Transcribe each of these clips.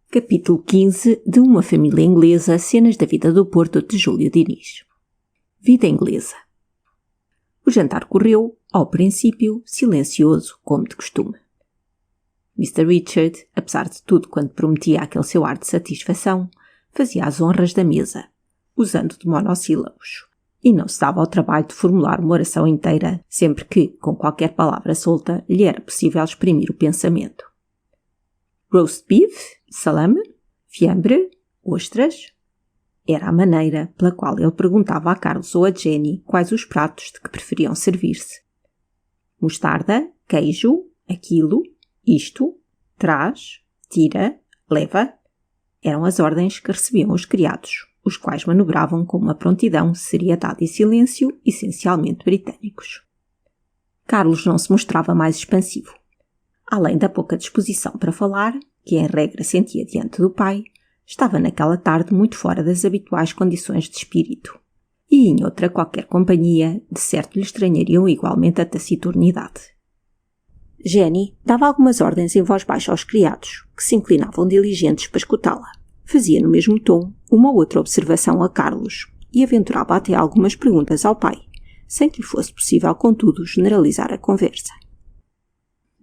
Capítulo 15 de Uma Família Inglesa, Cenas da Vida do Porto, de Júlio Diniz. Vida inglesa. O jantar correu, ao princípio, silencioso, como de costume. Mr. Richard, apesar de tudo quanto prometia aquele seu ar de satisfação, fazia as honras da mesa, usando de monossílabos, e não se dava ao trabalho de formular uma oração inteira, sempre que, com qualquer palavra solta, lhe era possível exprimir o pensamento. Roast beef, salame, fiambre, ostras. Era a maneira pela qual ele perguntava a Carlos ou a Jenny quais os pratos de que preferiam servir-se. Mostarda, queijo, aquilo, isto, traz, tira, leva. Eram as ordens que recebiam os criados, os quais manobravam com uma prontidão, seriedade e silêncio essencialmente britânicos. Carlos não se mostrava mais expansivo. Além da pouca disposição para falar, que em regra sentia diante do pai, estava naquela tarde muito fora das habituais condições de espírito. E em outra qualquer companhia, de certo lhe estranhariam igualmente a taciturnidade. Jenny dava algumas ordens em voz baixa aos criados, que se inclinavam diligentes para escutá-la. Fazia no mesmo tom uma ou outra observação a Carlos e aventurava até algumas perguntas ao pai, sem que lhe fosse possível, contudo, generalizar a conversa.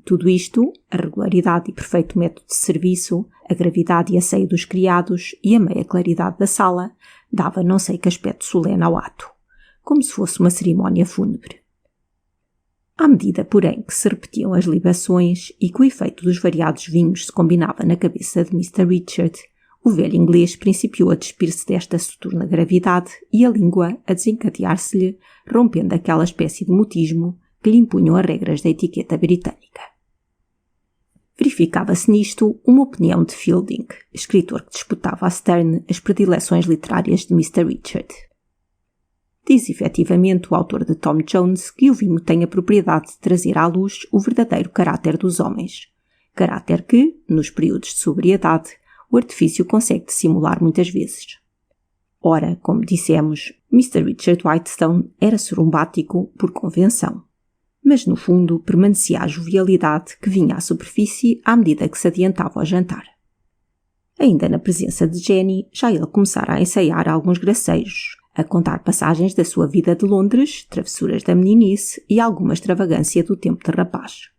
Tudo isto, a regularidade e perfeito método de serviço, a gravidade e asseio dos criados e a meia claridade da sala, dava não sei que aspecto solene ao ato, como se fosse uma cerimónia fúnebre. À medida, porém, que se repetiam as libações e que o efeito dos variados vinhos se combinava na cabeça de Mr. Richard, o velho inglês principiou a despir-se desta soturna gravidade e a língua a desencadear-se-lhe, rompendo aquela espécie de mutismo que lhe impunham as regras da etiqueta britânica. Verificava-se nisto uma opinião de Fielding, escritor que disputava a Sterne as predileções literárias de Mr. Richard. Diz efetivamente o autor de Tom Jones que o vinho tem a propriedade de trazer à luz o verdadeiro caráter dos homens, caráter que, nos períodos de sobriedade, o artifício consegue dissimular muitas vezes. Ora, como dissemos, Mr. Richard Whitestone era sorumbático por convenção. Mas no fundo permanecia a jovialidade que vinha à superfície à medida que se adiantava ao jantar. Ainda na presença de Jenny, já ele começara a ensaiar alguns gracejos, a contar passagens da sua vida de Londres, travessuras da meninice e alguma extravagância do tempo de rapaz.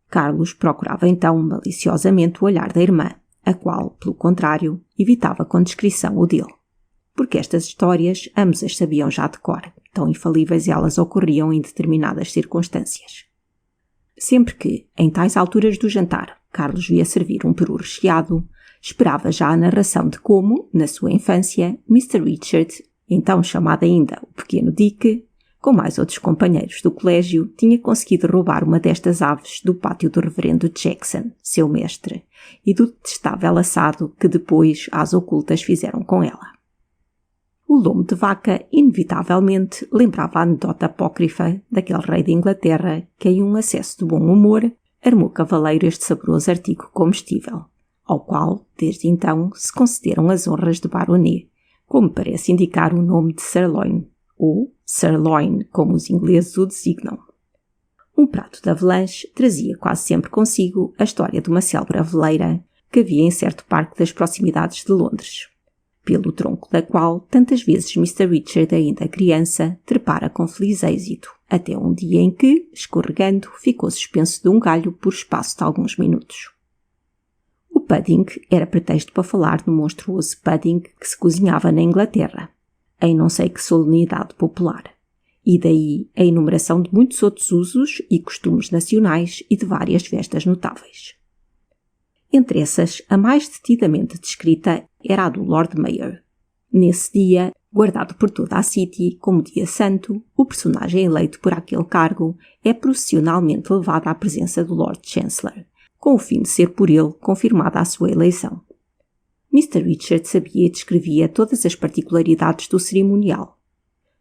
Carlos procurava então maliciosamente o olhar da irmã, a qual, pelo contrário, evitava com discrição o dele. Porque estas histórias ambos as sabiam já de cor, tão infalíveis elas ocorriam em determinadas circunstâncias. Sempre que, em tais alturas do jantar, Carlos via servir um peru recheado, esperava já a narração de como, na sua infância, Mr. Richard, então chamado ainda o Pequeno Dick, com mais outros companheiros do colégio, tinha conseguido roubar uma destas aves do pátio do reverendo Jackson, seu mestre, e do detestável assado que depois as ocultas fizeram com ela. O lombo de vaca, inevitavelmente, lembrava a anedota apócrifa daquele rei de Inglaterra que, em um acesso de bom humor, armou cavaleiro este saboroso artigo comestível, ao qual, desde então, se concederam as honras de baronet, como parece indicar o nome de sirloin, ou sirloin, como os ingleses o designam. Um prato de avalanche trazia quase sempre consigo a história de uma célebre aveleira que havia em certo parque das proximidades de Londres, pelo tronco da qual tantas vezes Mr. Richard, ainda criança, trepara com feliz êxito, até um dia em que, escorregando, ficou suspenso de um galho por espaço de alguns minutos. O pudding era pretexto para falar no monstruoso pudding que se cozinhava na Inglaterra, em não sei que solenidade popular, e daí a enumeração de muitos outros usos e costumes nacionais e de várias festas notáveis. Entre essas, a mais detidamente descrita era a do Lord Mayor. Nesse dia, guardado por toda a City como dia santo, o personagem eleito por aquele cargo é processionalmente levado à presença do Lord Chancellor, com o fim de ser por ele confirmada a sua eleição. Mr. Richard sabia e descrevia todas as particularidades do cerimonial,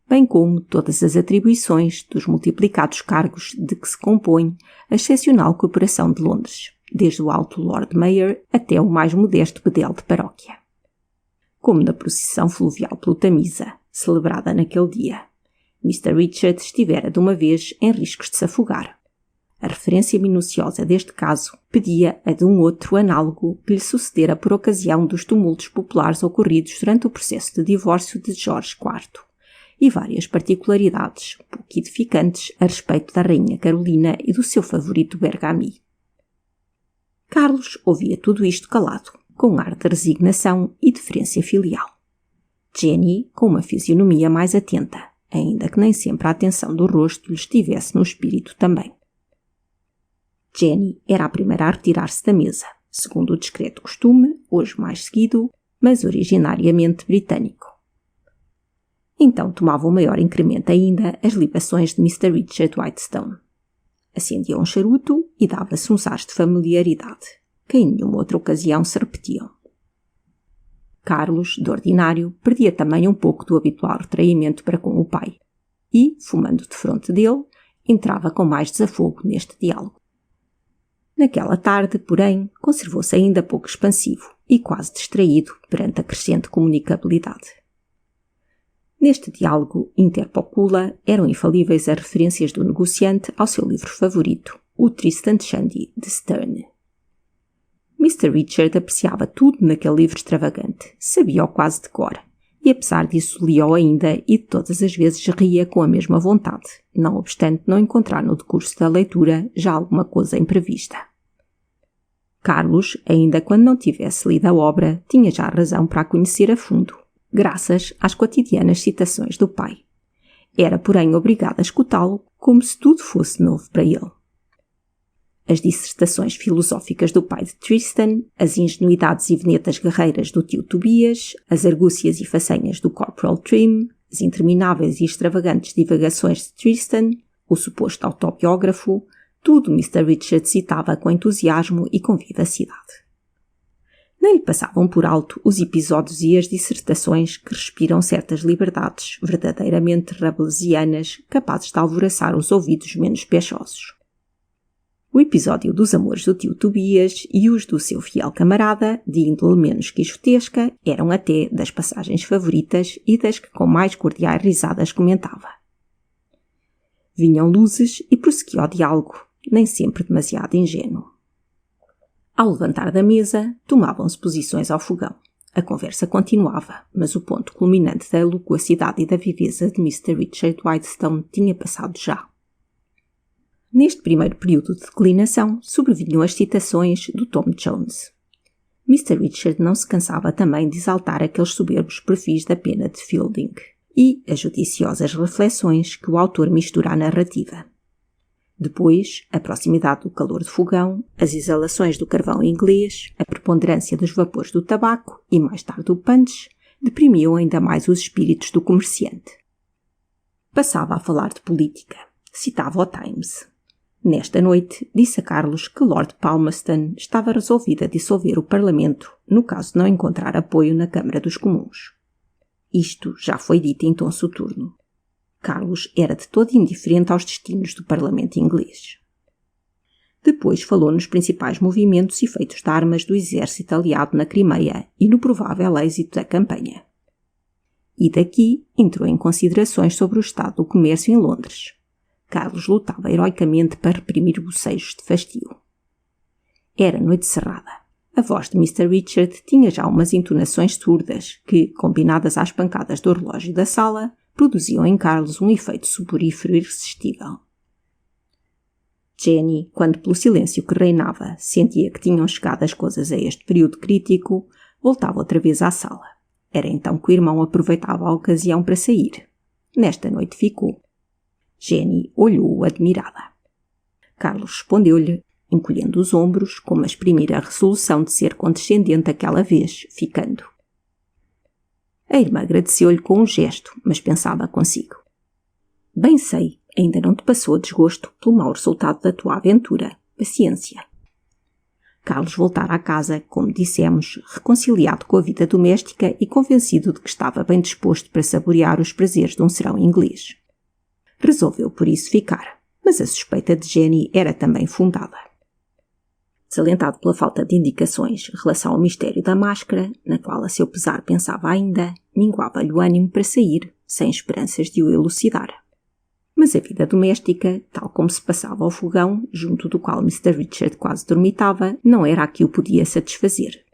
bem como todas as atribuições dos multiplicados cargos de que se compõe a excepcional Corporação de Londres, desde o alto Lord Mayor até o mais modesto bedel de paróquia. Como na procissão fluvial pelo Tamisa, celebrada naquele dia, Mr. Richard estivera de uma vez em riscos de se afogar. A referência minuciosa deste caso pedia a de um outro análogo que lhe sucedera por ocasião dos tumultos populares ocorridos durante o processo de divórcio de Jorge IV, e várias particularidades pouco edificantes a respeito da rainha Carolina e do seu favorito Bergami. Carlos ouvia tudo isto calado, com ar de resignação e deferência filial. Jenny, com uma fisionomia mais atenta, ainda que nem sempre a atenção do rosto lhe estivesse no espírito também. Jenny era a primeira a retirar-se da mesa, segundo o discreto costume, hoje mais seguido, mas originariamente britânico. Então tomava um maior incremento ainda as libações de Mr. Richard Whitestone. Acendia um charuto e dava-se uns ares de familiaridade, que em nenhuma outra ocasião se repetiam. Carlos, de ordinário, perdia também um pouco do habitual retraimento para com o pai e, fumando defronte dele, entrava com mais desafogo neste diálogo. Naquela tarde, porém, conservou-se ainda pouco expansivo e quase distraído perante a crescente comunicabilidade. Neste diálogo interpocula eram infalíveis as referências do negociante ao seu livro favorito, o Tristan Shandy, de Sterne. Mr. Richard apreciava tudo naquele livro extravagante, sabia-o quase de cor, e apesar disso lia-o ainda e de todas as vezes ria com a mesma vontade, não obstante não encontrar no decurso da leitura já alguma coisa imprevista. Carlos, ainda quando não tivesse lido a obra, tinha já razão para a conhecer a fundo, graças às quotidianas citações do pai. Era, porém, obrigado a escutá-lo como se tudo fosse novo para ele. As dissertações filosóficas do pai de Tristan, as ingenuidades e venetas guerreiras do tio Tobias, as argúcias e façanhas do Corporal Trim, as intermináveis e extravagantes divagações de Tristan, o suposto autobiógrafo, tudo Mr. Richard citava com entusiasmo e com vivacidade. Nem lhe passavam por alto os episódios e as dissertações que respiram certas liberdades verdadeiramente rabelesianas capazes de alvoroçar os ouvidos menos pechosos. O episódio dos amores do tio Tobias e os do seu fiel camarada, de índole menos quixotesca, eram até das passagens favoritas e das que com mais cordiais risadas comentava. Vinham luzes e prosseguia o diálogo, nem sempre demasiado ingênuo. Ao levantar da mesa, tomavam-se posições ao fogão. A conversa continuava, mas o ponto culminante da loquacidade e da viveza de Mr. Richard Whitestone tinha passado já. Neste primeiro período de declinação, sobrevinham as citações do Tom Jones. Mr. Richard não se cansava também de exaltar aqueles soberbos perfis da pena de Fielding e as judiciosas reflexões que o autor mistura à narrativa. Depois, a proximidade do calor do fogão, as exalações do carvão inglês, a preponderância dos vapores do tabaco e, mais tarde, o punch, deprimiam ainda mais os espíritos do comerciante. Passava a falar de política. Citava o Times. Nesta noite, disse a Carlos que Lord Palmerston estava resolvido a dissolver o Parlamento no caso de não encontrar apoio na Câmara dos Comuns. Isto já foi dito em tom soturno. Carlos era de todo indiferente aos destinos do Parlamento inglês. Depois falou nos principais movimentos e feitos de armas do exército aliado na Crimeia e no provável êxito da campanha. E daqui entrou em considerações sobre o estado do comércio em Londres. Carlos lutava heroicamente para reprimir bocejos de fastio. Era noite cerrada. A voz de Mr. Richard tinha já umas entonações surdas que, combinadas às pancadas do relógio da sala, produziam em Carlos um efeito soporífero irresistível. Jenny, quando pelo silêncio que reinava sentia que tinham chegado as coisas a este período crítico, voltava outra vez à sala. Era então que o irmão aproveitava a ocasião para sair. Nesta noite ficou. Jenny olhou-o admirada. Carlos respondeu-lhe, encolhendo os ombros, como a exprimir a resolução de ser condescendente aquela vez, ficando. A irmã agradeceu-lhe com um gesto, mas pensava consigo. Bem sei, ainda não te passou a desgosto pelo mau resultado da tua aventura. Paciência. Carlos voltara à casa, como dissemos, reconciliado com a vida doméstica e convencido de que estava bem disposto para saborear os prazeres de um serão inglês. Resolveu por isso ficar, mas a suspeita de Jenny era também fundada. Desalentado pela falta de indicações em relação ao mistério da máscara, na qual a seu pesar pensava ainda, minguava-lhe o ânimo para sair, sem esperanças de o elucidar. Mas a vida doméstica, tal como se passava ao fogão, junto do qual Mr. Richard quase dormitava, não era a que o podia satisfazer.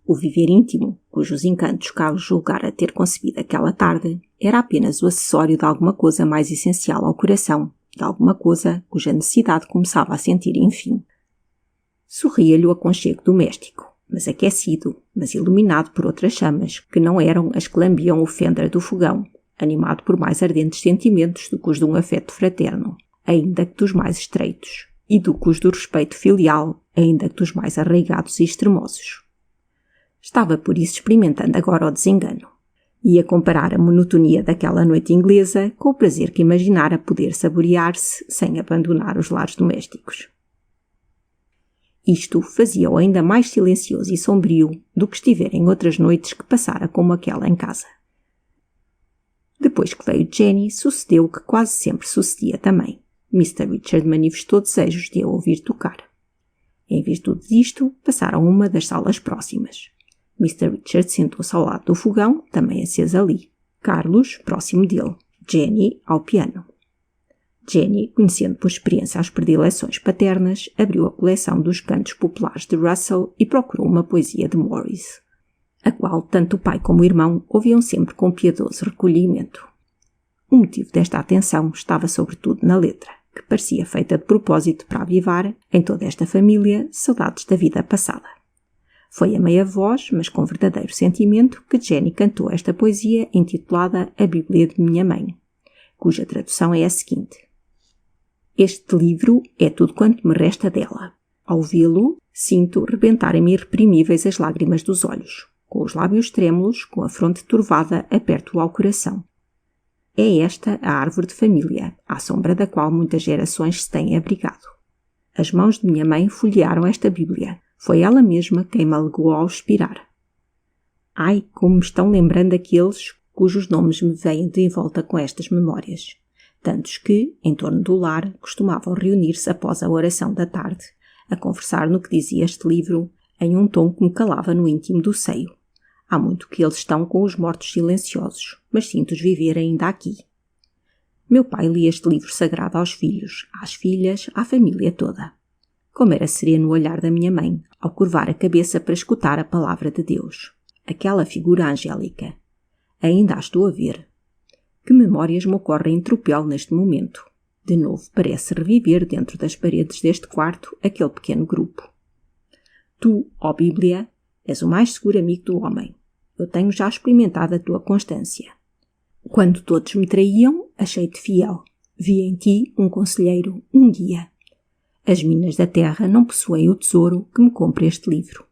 O viver íntimo, cujos encantos Carlos julgara ter concebido aquela tarde, era apenas o acessório de alguma coisa mais essencial ao coração, de alguma coisa cuja necessidade começava a sentir enfim. Sorria-lhe o aconchego doméstico, mas aquecido, mas iluminado por outras chamas, que não eram as que lambiam o fender do fogão, animado por mais ardentes sentimentos do que os de um afeto fraterno, ainda que dos mais estreitos, e do que os do respeito filial, ainda que dos mais arraigados e extremosos. Estava por isso experimentando agora o desengano. Ia comparar a monotonia daquela noite inglesa com o prazer que imaginara poder saborear-se sem abandonar os lares domésticos. Isto fazia-o ainda mais silencioso e sombrio do que estivera em outras noites que passara como aquela em casa. Depois que veio Jenny, sucedeu o que quase sempre sucedia também. Mr. Richard manifestou desejos de a ouvir tocar. Em virtude disto, passaram a uma das salas próximas. Mr. Richard sentou-se ao lado do fogão, também aceso ali. Carlos, próximo dele. Jenny, ao piano. Jenny, conhecendo por experiência as predileções paternas, abriu a coleção dos cantos populares de Russell e procurou uma poesia de Morris, a qual tanto o pai como o irmão ouviam sempre com piedoso recolhimento. O motivo desta atenção estava sobretudo na letra, que parecia feita de propósito para avivar, em toda esta família, saudades da vida passada. Foi a meia voz, mas com verdadeiro sentimento, que Jenny cantou esta poesia intitulada A Bíblia de Minha Mãe, cuja tradução é a seguinte: Este livro é tudo quanto me resta dela. Ao vê-lo, sinto rebentarem-me irreprimíveis as lágrimas dos olhos. Com os lábios trêmulos, com a fronte turvada, aperto-o ao coração. É esta a árvore de família, à sombra da qual muitas gerações se têm abrigado. As mãos de minha mãe folhearam esta Bíblia. Foi ela mesma quem me alegou ao expirar. Ai, como me estão lembrando aqueles cujos nomes me vêm de envolta com estas memórias. Tantos que, em torno do lar, costumavam reunir-se após a oração da tarde, a conversar no que dizia este livro, em um tom que me calava no íntimo do seio. Há muito que eles estão com os mortos silenciosos, mas sinto-os viver ainda aqui. Meu pai lia este livro sagrado aos filhos, às filhas, à família toda. Como era sereno o olhar da minha mãe, ao curvar a cabeça para escutar a palavra de Deus. Aquela figura angélica. Ainda a estou a ver. Que memórias me ocorrem em tropel neste momento. De novo parece reviver dentro das paredes deste quarto aquele pequeno grupo. Tu, ó Bíblia, és o mais seguro amigo do homem. Eu tenho já experimentado a tua constância. Quando todos me traíam, achei-te fiel. Vi em ti um conselheiro, um guia. As minas da terra não possuem o tesouro que me compra este livro.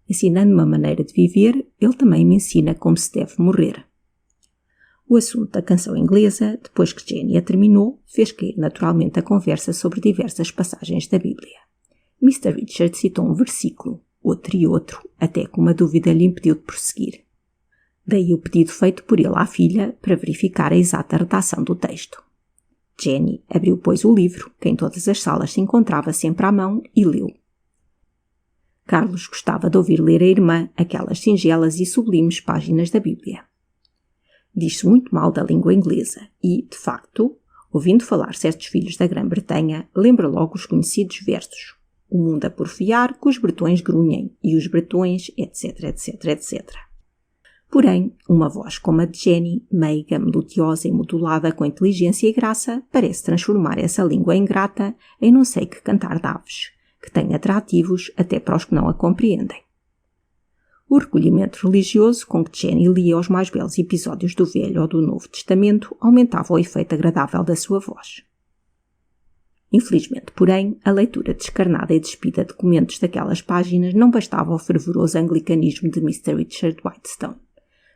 Ensinando-me a maneira de viver, ele também me ensina como se deve morrer. O assunto da canção inglesa, depois que Jenny a terminou, fez cair naturalmente a conversa sobre diversas passagens da Bíblia. Mr. Richard citou um versículo, outro e outro, até que uma dúvida lhe impediu de prosseguir. Daí o pedido feito por ele à filha para verificar a exata redação do texto. Jenny abriu, pois, o livro, que em todas as salas se encontrava sempre à mão, e leu. Carlos gostava de ouvir ler a irmã aquelas singelas e sublimes páginas da Bíblia. Diz-se muito mal da língua inglesa e, de facto, ouvindo falar certos filhos da Grã-Bretanha, lembra logo os conhecidos versos. O mundo a porfiar, que os bretões grunhem, e os bretões, etc, etc, etc. Porém, uma voz como a de Jenny, meiga, melodiosa e modulada com inteligência e graça, parece transformar essa língua ingrata em não sei que cantar de aves, que tem atrativos até para os que não a compreendem. O recolhimento religioso com que Jenny lia os mais belos episódios do Velho ou do Novo Testamento aumentava o efeito agradável da sua voz. Infelizmente, porém, a leitura descarnada e despida de comentos daquelas páginas não bastava ao fervoroso anglicanismo de Mr. Richard Whitestone.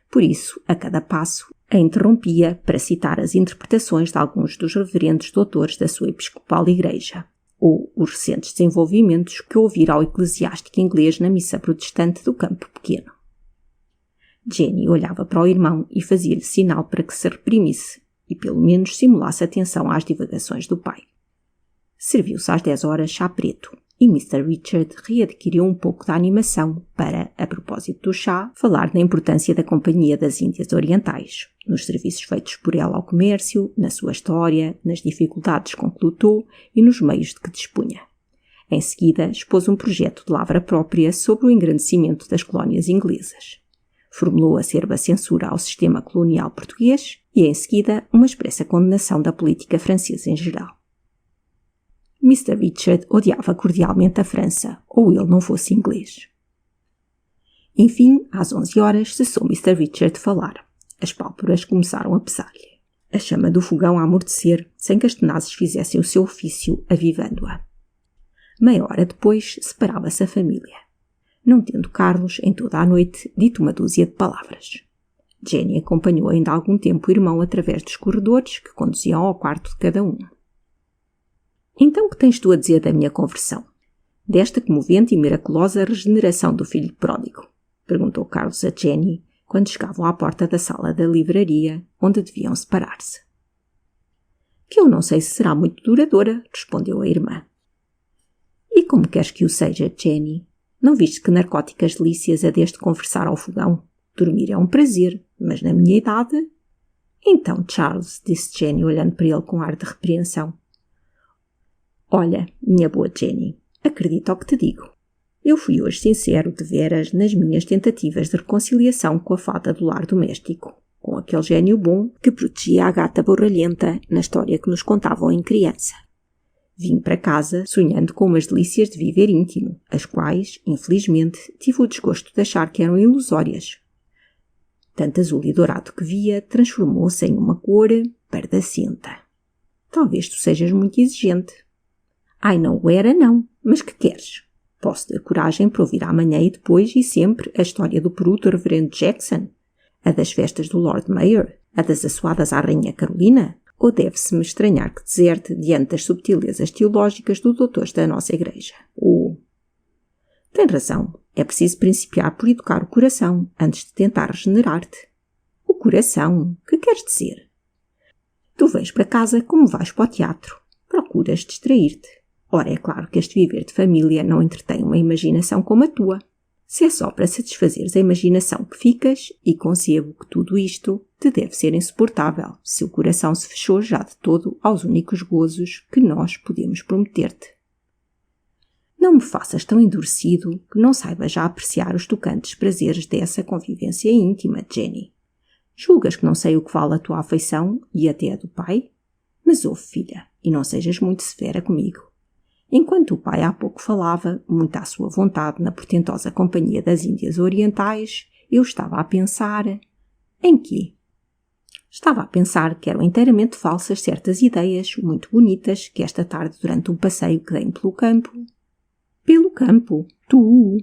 Por isso, a cada passo, a interrompia para citar as interpretações de alguns dos reverendos doutores da sua episcopal igreja, ou os recentes desenvolvimentos que ouvira ao eclesiástico inglês na missa protestante do Campo Pequeno. Jenny olhava para o irmão e fazia-lhe sinal para que se reprimisse e pelo menos simulasse atenção às divagações do pai. Serviu-se às 10 horas chá preto, e Mr. Richard readquiriu um pouco da animação para, a propósito do chá, falar na importância da Companhia das Índias Orientais, nos serviços feitos por ela ao comércio, na sua história, nas dificuldades com que lutou e nos meios de que dispunha. Em seguida, expôs um projeto de lavra própria sobre o engrandecimento das colónias inglesas. Formulou acerba censura ao sistema colonial português e, em seguida, uma expressa condenação da política francesa em geral. Mr. Richard odiava cordialmente a França, ou ele não fosse inglês. Enfim, às 11 horas, cessou Mr. Richard de falar. As pálpebras começaram a pesar-lhe. A chama do fogão a amortecer, sem que as tenazes fizessem o seu ofício, avivando-a. Meia hora depois, separava-se a família, não tendo Carlos, em toda a noite, dito uma dúzia de palavras. Jenny acompanhou ainda algum tempo o irmão através dos corredores que conduziam ao quarto de cada um. Então, que tens tu a dizer da minha conversão? Desta comovente e miraculosa regeneração do filho pródigo? Perguntou Carlos a Jenny, quando chegavam à porta da sala da livraria, onde deviam separar-se. Que eu não sei se será muito duradoura, respondeu a irmã. E como queres que o seja, Jenny? Não viste que narcóticas delícias é desde conversar ao fogão? Dormir é um prazer, mas na minha idade... Então, Charles, disse Jenny, olhando para ele com ar de repreensão. Olha, minha boa Jenny, acredita ao que te digo. Eu fui hoje sincero, de veras, nas minhas tentativas de reconciliação com a fada do lar doméstico, com aquele gênio bom que protegia a gata borralhenta na história que nos contavam em criança. Vim para casa sonhando com umas delícias de viver íntimo, as quais, infelizmente, tive o desgosto de achar que eram ilusórias. Tanto azul e dourado que via transformou-se em uma cor pardacenta. Talvez tu sejas muito exigente. Ai, não o era, não. Mas que queres? Posso ter coragem para ouvir amanhã e depois e sempre a história do peru do Reverendo Jackson? A das festas do Lord Mayor? A das assoadas à Rainha Carolina? Ou deve-se-me estranhar que deserte diante das subtilezas teológicas do doutores da nossa igreja? Ou... Tem razão. É preciso principiar por educar o coração, antes de tentar regenerar-te. O coração? Que queres dizer? Tu vens para casa como vais para o teatro. Procuras distrair-te. Ora, é claro que este viver de família não entretém uma imaginação como a tua. Se é só para satisfazeres a imaginação que ficas, e concebo que tudo isto te deve ser insuportável, se o coração se fechou já de todo aos únicos gozos que nós podemos prometer-te. Não me faças tão endurecido que não saiba já apreciar os tocantes prazeres dessa convivência íntima, Jenny. Julgas que não sei o que vale a tua afeição e até a do pai? Mas ouve, filha, e não sejas muito severa comigo. Enquanto o pai há pouco falava, muito à sua vontade, na portentosa Companhia das Índias Orientais, eu estava a pensar... Em quê? Estava a pensar que eram inteiramente falsas certas ideias muito bonitas que esta tarde, durante um passeio que dei pelo campo... Pelo campo? Tu?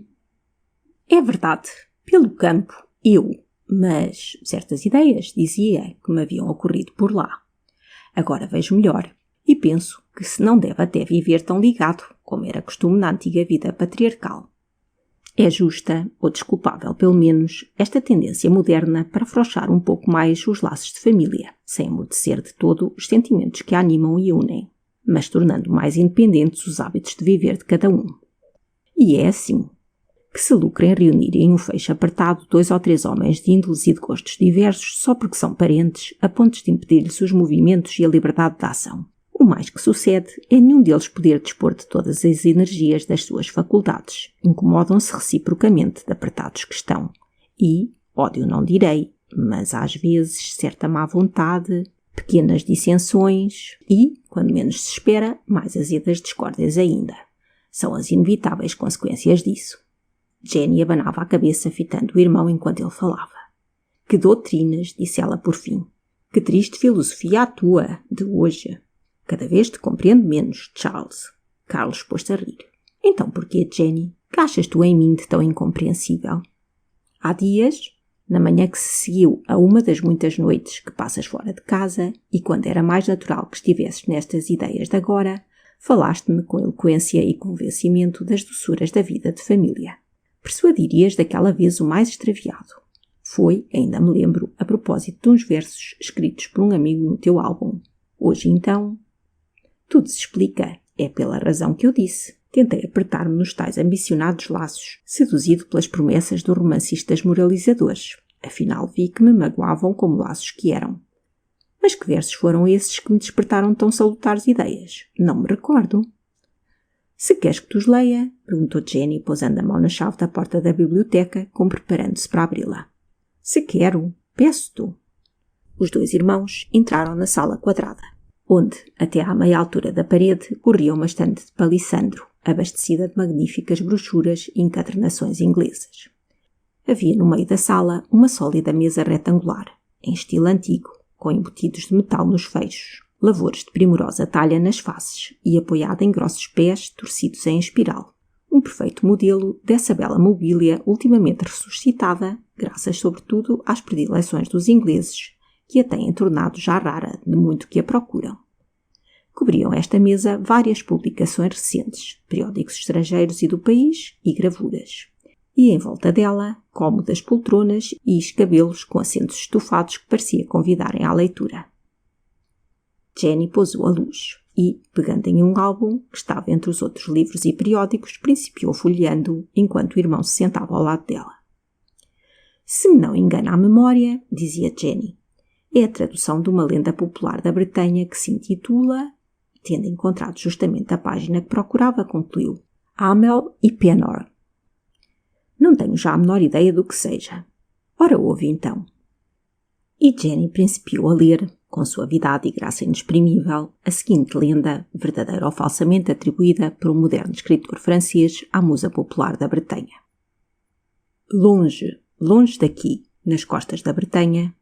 É verdade, pelo campo, eu. Mas certas ideias, dizia, que me haviam ocorrido por lá. Agora vejo melhor. E penso que se não deve até viver tão ligado, como era costume na antiga vida patriarcal. É justa, ou desculpável pelo menos, esta tendência moderna para afrouxar um pouco mais os laços de família, sem emudecer de todo os sentimentos que a animam e unem, mas tornando mais independentes os hábitos de viver de cada um. E é assim que se lucra em reunir em um feixe apertado 2 ou 3 homens de índoles e de gostos diversos só porque são parentes, a ponto de impedir-lhes os movimentos e a liberdade de ação. O mais que sucede é nenhum deles poder dispor de todas as energias das suas faculdades. Incomodam-se reciprocamente de apertados que estão. E, ódio não direi, mas às vezes certa má vontade, pequenas dissensões e, quando menos se espera, mais azedas discórdias ainda. São as inevitáveis consequências disso. Jenny abanava a cabeça fitando o irmão enquanto ele falava. Que doutrinas, disse ela por fim. Que triste filosofia a tua, de hoje. Cada vez te compreendo menos, Charles. Carlos pôs-se a rir. Então porquê, Jenny? Que achas tu em mim de tão incompreensível? Há dias, na manhã que se seguiu a uma das muitas noites que passas fora de casa, e quando era mais natural que estivesses nestas ideias de agora, falaste-me com eloquência e convencimento das doçuras da vida de família. Persuadirias daquela vez o mais extraviado. Foi, ainda me lembro, a propósito de uns versos escritos por um amigo no teu álbum. Hoje, então... Tudo se explica. É pela razão que eu disse. Tentei apertar-me nos tais ambicionados laços, seduzido pelas promessas dos romancistas moralizadores. Afinal vi que me magoavam como laços que eram. Mas que versos foram esses que me despertaram tão salutares ideias? Não me recordo. Se queres que te os leia? Perguntou Jenny, pousando a mão na chave da porta da biblioteca, como preparando-se para abri-la. Se quero, peço-te. Os dois irmãos entraram na sala quadrada, onde, até à meia altura da parede, corria uma estante de palissandro, abastecida de magníficas brochuras e encadernações inglesas. Havia no meio da sala uma sólida mesa retangular, em estilo antigo, com embutidos de metal nos fechos, lavores de primorosa talha nas faces e apoiada em grossos pés torcidos em espiral. Um perfeito modelo dessa bela mobília ultimamente ressuscitada, graças sobretudo às predileções dos ingleses, que a têm tornado já rara de muito que a procuram. Cobriam esta mesa várias publicações recentes, periódicos estrangeiros e do país e gravuras. E em volta dela, cómodas poltronas e escabelos com assentos estofados que parecia convidarem à leitura. Jenny pousou a luz e, pegando em um álbum que estava entre os outros livros e periódicos, principiou folheando-o enquanto o irmão se sentava ao lado dela. Se me não engana a memória, dizia Jenny, é a tradução de uma lenda popular da Bretanha que se intitula, tendo encontrado justamente a página que procurava, concluiu, Amel e Penor. Não tenho já a menor ideia do que seja. Ora, ouve então. E Jenny principiou a ler, com suavidade e graça inexprimível, a seguinte lenda, verdadeira ou falsamente atribuída por um moderno escritor francês à musa popular da Bretanha. Longe, longe daqui, nas costas da Bretanha,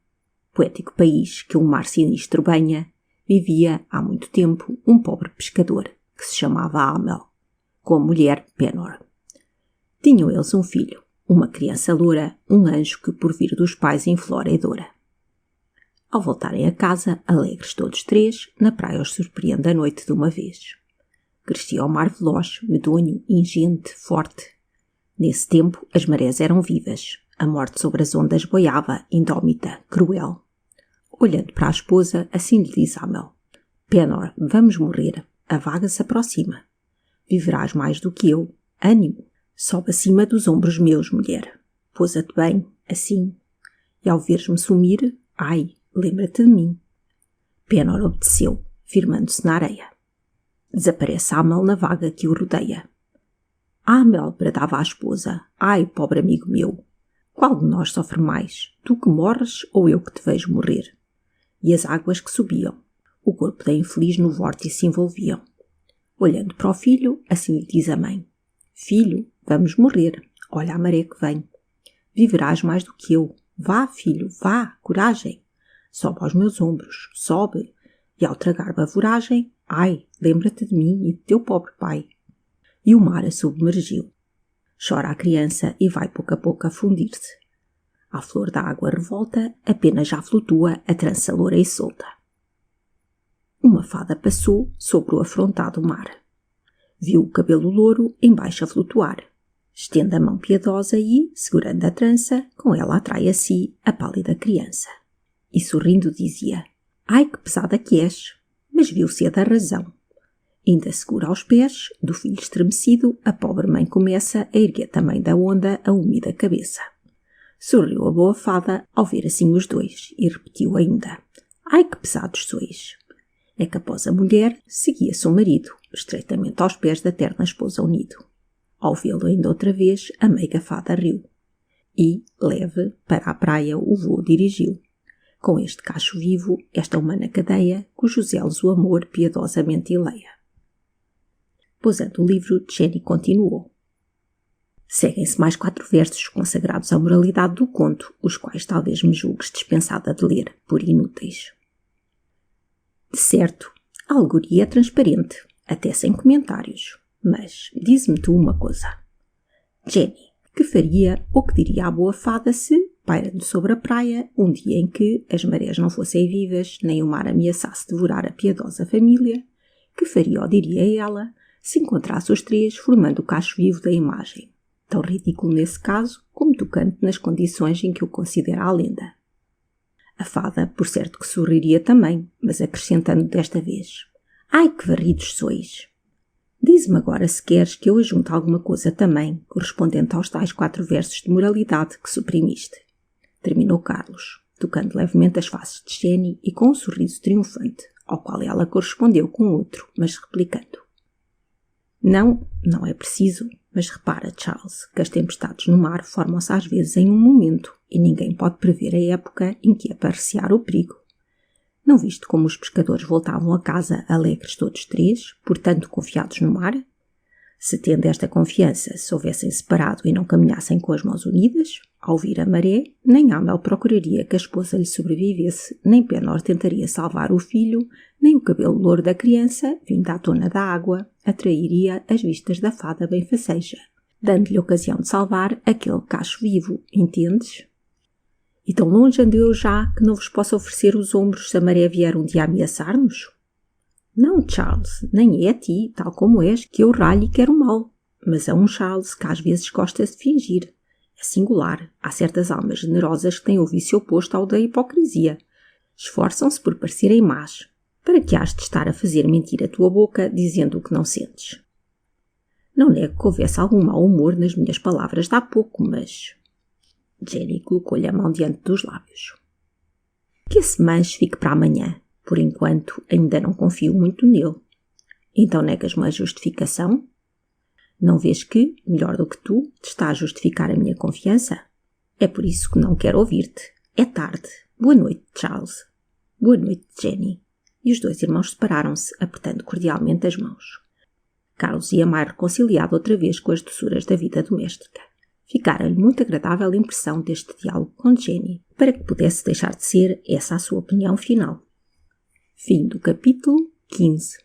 poético país que um mar sinistro banha, vivia, há muito tempo, um pobre pescador, que se chamava Amel, com a mulher Penor. Tinham eles um filho, uma criança loura, um anjo que por vir dos pais inflora e dora. Ao voltarem a casa, alegres todos três, na praia os surpreende a noite de uma vez. Crescia o mar veloz, medonho, ingente, forte. Nesse tempo as marés eram vivas, a morte sobre as ondas boiava, indómita, cruel. Olhando para a esposa, assim lhe diz Amel, Penor, vamos morrer, a vaga se aproxima. Viverás mais do que eu, ânimo. Sobe acima dos ombros meus, mulher. Pousa-te bem, assim. E ao veres-me sumir, ai, lembra-te de mim. Penor obedeceu, firmando-se na areia. Desaparece Amel na vaga que o rodeia. Amel, bradava a esposa, ai, pobre amigo meu. Qual de nós sofre mais, tu que morres ou eu que te vejo morrer? E as águas que subiam, o corpo da infeliz no vórtice se envolviam. Olhando para o filho, assim lhe diz a mãe. Filho, vamos morrer, olha a maré que vem. Viverás mais do que eu. Vá, filho, vá, coragem. Sobe aos meus ombros, sobe. E ao tragar a voragem, ai, lembra-te de mim e de teu pobre pai. E o mar a submergiu. Chora a criança e vai pouco a pouco a fundir-se. À flor da água revolta, apenas já flutua a trança loura e solta. Uma fada passou sobre o afrontado mar. Viu o cabelo louro embaixo a flutuar. Estende a mão piedosa e, segurando a trança, com ela atrai a si a pálida criança. E sorrindo dizia, ai que pesada que és, mas viu-se a da razão. Ainda segura aos pés, do filho estremecido, a pobre mãe começa a erguer também da onda a úmida cabeça. Sorriu a boa fada ao ver assim os dois e repetiu ainda, ai que pesados sois. É que após a mulher seguia-se o marido, estreitamente aos pés da terna esposa unido. Ao vê-lo ainda outra vez, a meiga fada riu. E, leve, para a praia o voo dirigiu. Com este cacho vivo, esta humana cadeia, cujos elos o amor piedosamente eleia. Pousando o livro, Jenny continuou. Seguem-se mais 4 versos consagrados à moralidade do conto, os quais talvez me julgues dispensada de ler, por inúteis. De certo, a alegoria é transparente, até sem comentários, mas diz-me tu uma coisa. Jenny, que faria ou que diria a boa fada se, pairando sobre a praia, um dia em que as marés não fossem vivas, nem o mar ameaçasse devorar a piedosa família, que faria ou diria ela, se encontrasse os 3 formando o cacho vivo da imagem, tão ridículo nesse caso como tocante nas condições em que o considera a lenda. A fada, por certo que sorriria também, mas acrescentando desta vez, ai que varridos sois! Diz-me agora se queres que eu ajunte alguma coisa também, correspondente aos tais 4 versos de moralidade que suprimiste. Terminou Carlos, tocando levemente as faces de Jenny e com um sorriso triunfante, ao qual ela correspondeu com outro, mas replicando. Não, não é preciso, mas repara, Charles, que as tempestades no mar formam-se às vezes em um momento e ninguém pode prever a época em que aparecerá o perigo. Não viste como os pescadores voltavam a casa alegres todos 3, portanto confiados no mar? Se tendo esta confiança se houvessem separado e não caminhassem com as mãos unidas, ao vir a maré, nem Amel procuraria que a esposa lhe sobrevivesse, nem Penor tentaria salvar o filho, nem o cabelo louro da criança, vindo à tona da água, atrairia as vistas da fada benfaceja, dando-lhe ocasião de salvar aquele cacho vivo, entendes? E tão longe ando eu já que não vos posso oferecer os ombros se a maré vier um dia ameaçar-nos? Não, Charles, nem é a ti, tal como és, que eu ralho e quero mal. Mas é um Charles que às vezes gosta de fingir. É singular. Há certas almas generosas que têm o vício oposto ao da hipocrisia. Esforçam-se por parecerem más. Para que has de estar a fazer mentir a tua boca dizendo o que não sentes? Não nego que houvesse algum mau humor nas minhas palavras de há pouco, mas... Jenny colocou-lhe a mão diante dos lábios. Que esse manche fique para amanhã. Por enquanto, ainda não confio muito nele. Então negas-me a justificação? Não vês que, melhor do que tu, te está a justificar a minha confiança? É por isso que não quero ouvir-te. É tarde. Boa noite, Charles. Boa noite, Jenny. E os 2 irmãos separaram-se, apertando cordialmente as mãos. Carlos ia mais reconciliado outra vez com as doçuras da vida doméstica. Ficara-lhe muito agradável a impressão deste diálogo com Jenny, para que pudesse deixar de ser essa a sua opinião final. Fim do capítulo 15.